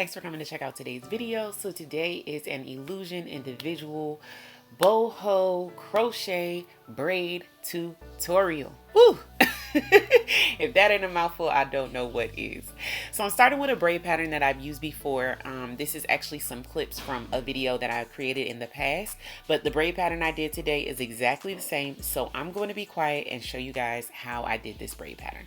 thanks for coming to check out today's video. So today is an illusion individual boho crochet braid tutorial. Woo! If that ain't a mouthful, I don't know what is. So I'm starting with a braid pattern that I've used before. This is actually some clips from a video that I created in the past, but the braid pattern I did today is exactly the same. So I'm going to be quiet and show you guys how I did this braid pattern.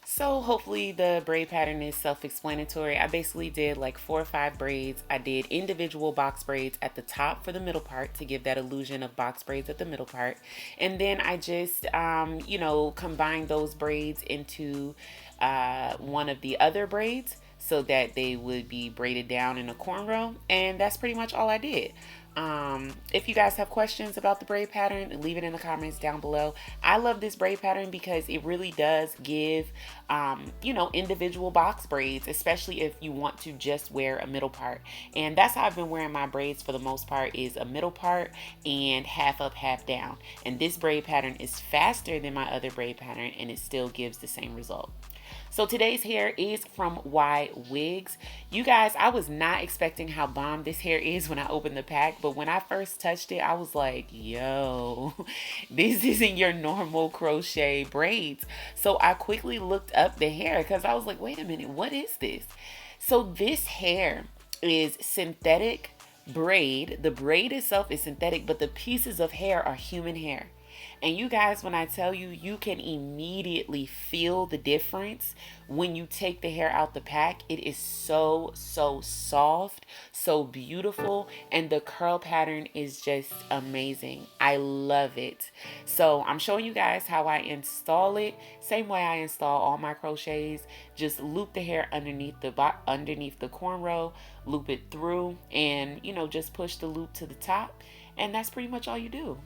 So hopefully the braid pattern is self-explanatory. I basically did like 4 or 5 braids. I did individual box braids at the top for the middle part to give that illusion of box braids at the middle part. And then I just, combined those braids into one of the other braids so that they would be braided down in a cornrow. And that's pretty much all I did. If you guys have questions about the braid pattern, leave it in the comments down below. I love this braid pattern because it really does give, individual box braids, especially if you want to just wear a middle part. And that's how I've been wearing my braids for the most part, is a middle part and half up, half down. And this braid pattern is faster than my other braid pattern, and it still gives the same result. So today's hair is from Ywigs. You guys, I was not expecting how bomb this hair is when I opened the pack, but when I first touched it, I was like, yo, this isn't your normal crochet braids. So I quickly looked up the hair because I was like, wait a minute, what is this? So this hair is synthetic braid. The braid itself is synthetic, but the pieces of hair are human hair. And you guys, when I tell you, you can immediately feel the difference when you take the hair out the pack. It is so soft, so beautiful, and the curl pattern is just amazing. I love it. So I'm showing you guys how I install it. Same way I install all my crochets. Just loop the hair underneath the cornrow, loop it through, and just push the loop to the top, and that's pretty much all you do.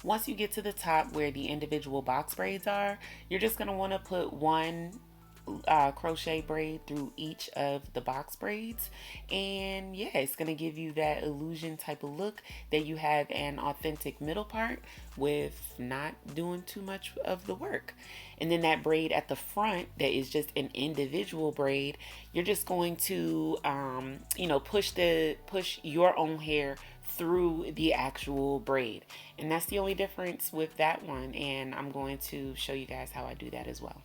Once you get to the top where the individual box braids are, you're just going to want to put one crochet braid through each of the box braids, and yeah, it's going to give you that illusion type of look that you have an authentic middle part with not doing too much of the work. And then that braid at the front that is just an individual braid, you're just going to push your own hair through the actual braid, and that's the only difference with that one. And I'm going to show you guys how I do that as well.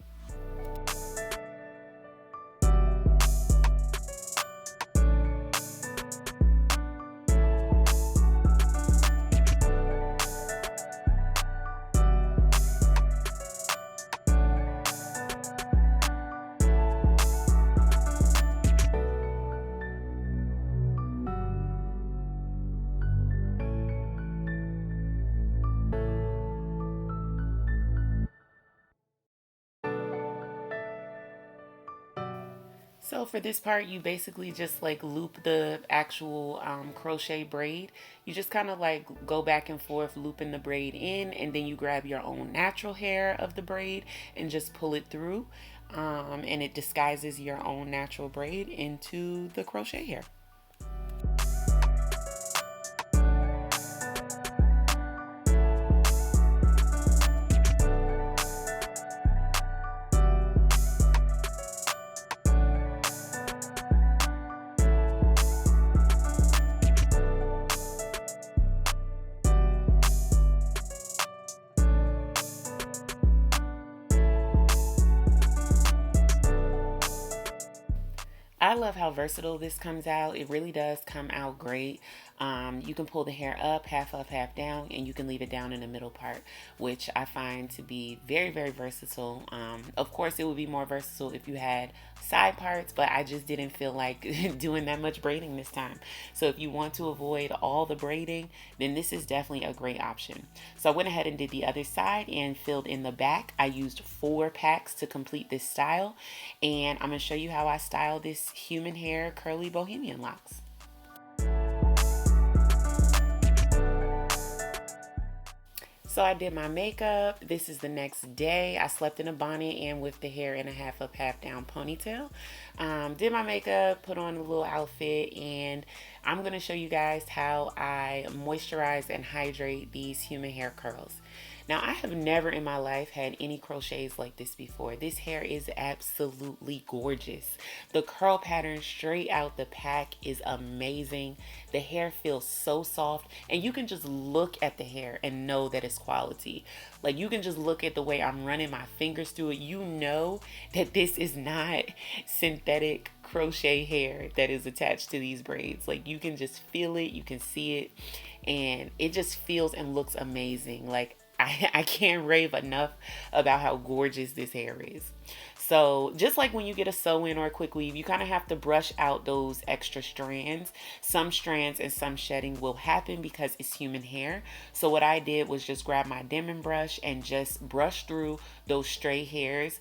So for this part, you basically just like loop the actual crochet braid. You just kind of like go back and forth looping the braid in, and then you grab your own natural hair of the braid and just pull it through, and it disguises your own natural braid into the crochet hair. I love how versatile this comes out. It really does come out great. You can pull the hair up, half down, and you can leave it down in the middle part, which I find to be very, very versatile. Of course, it would be more versatile if you had side parts, but I just didn't feel like doing that much braiding this time. So if you want to avoid all the braiding, then this is definitely a great option. So I went ahead and did the other side and filled in the back. I used 4 packs to complete this style, and I'm going to show you how I style this human hair curly bohemian locks. So I did my makeup. This is the next day. I slept in a bonnet and with the hair in a half up, half down ponytail. Did my makeup, put on a little outfit, and I'm going to show you guys how I moisturize and hydrate these human hair curls. Now, I have never in my life had any crochets like this before. This hair is absolutely gorgeous. The curl pattern straight out the pack is amazing. The hair feels so soft, and you can just look at the hair and know that it's quality. Like, you can just look at the way I'm running my fingers through it. You know that this is not synthetic crochet hair that is attached to these braids. Like, you can just feel it, you can see it, and it just feels and looks amazing. Like, I can't rave enough about how gorgeous this hair is. So just like when you get a sew-in or a quick weave, you kind of have to brush out those extra strands. Some strands and some shedding will happen because it's human hair. So what I did was just grab my dimming brush and just brush through those stray hairs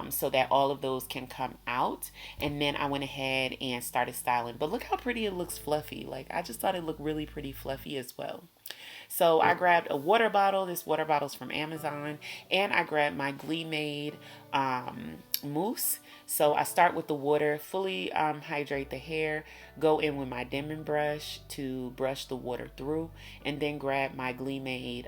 so that all of those can come out. And then I went ahead and started styling. But look how pretty it looks fluffy. Like, I just thought it looked really pretty fluffy as well. So I grabbed a water bottle. This water bottle's from Amazon. And I grabbed my GLEEmade mousse. So I start with the water, fully hydrate the hair, go in with my dimming brush to brush the water through, and then grab my GLEEmade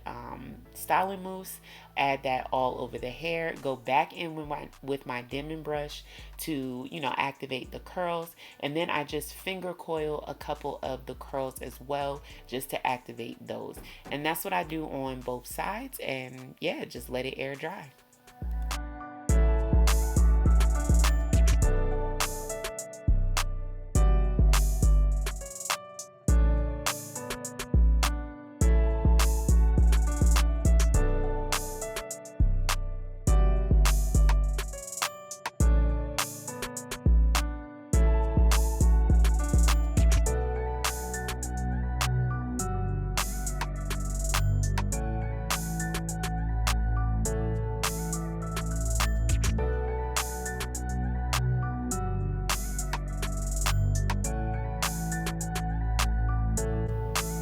styling mousse, add that all over the hair, go back in with my dimming brush to, you know, activate the curls, and then I just finger coil a couple of the curls as well just to activate those. And that's what I do on both sides, and yeah, just let it air dry.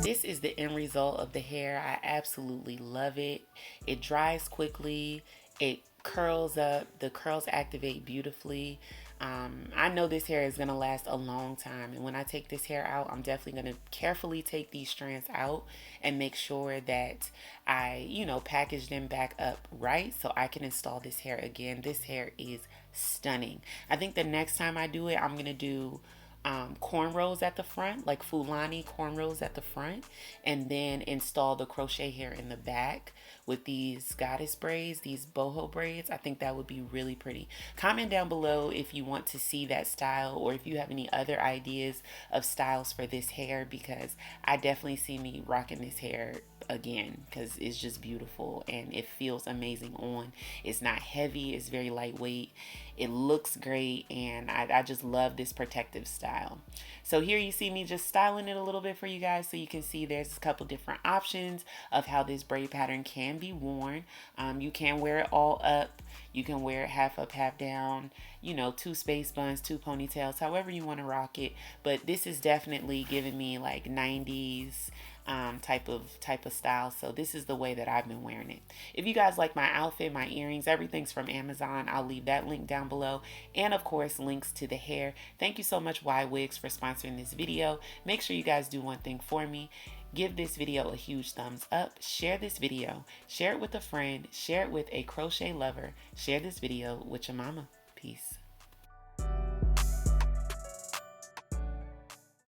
This is the end result of the hair. I absolutely love it. It dries quickly. It curls up. The curls activate beautifully. I know this hair is going to last a long time. And when I take this hair out, I'm definitely going to carefully take these strands out and make sure that I, you know, package them back up right so I can install this hair again. This hair is stunning. I think the next time I do it, I'm going to do cornrows at the front, like Fulani cornrows at the front, and then install the crochet hair in the back with these goddess braids, these boho braids. I think that would be really pretty. Comment down below if you want to see that style or if you have any other ideas of styles for this hair, because I definitely see me rocking this hair again because it's just beautiful and it feels amazing on. It's not heavy, it's very lightweight, it looks great, and I just love this protective style. So here you see me just styling it a little bit for you guys so you can see there's a couple different options of how this braid pattern can be worn. You can wear it all up. You can wear it half up, half down, you know, 2 space buns, 2 ponytails, however you want to rock it. But this is definitely giving me like 90s type of style. So this is the way that I've been wearing it. If you guys like my outfit, my earrings, everything's from Amazon. I'll leave that link down below, and of course links to the hair. Thank you so much Ywigs for sponsoring this video. Make sure you guys do one thing for me. Give this video a huge thumbs up, share this video, share it with a friend, share it with a crochet lover, share this video with your mama. Peace.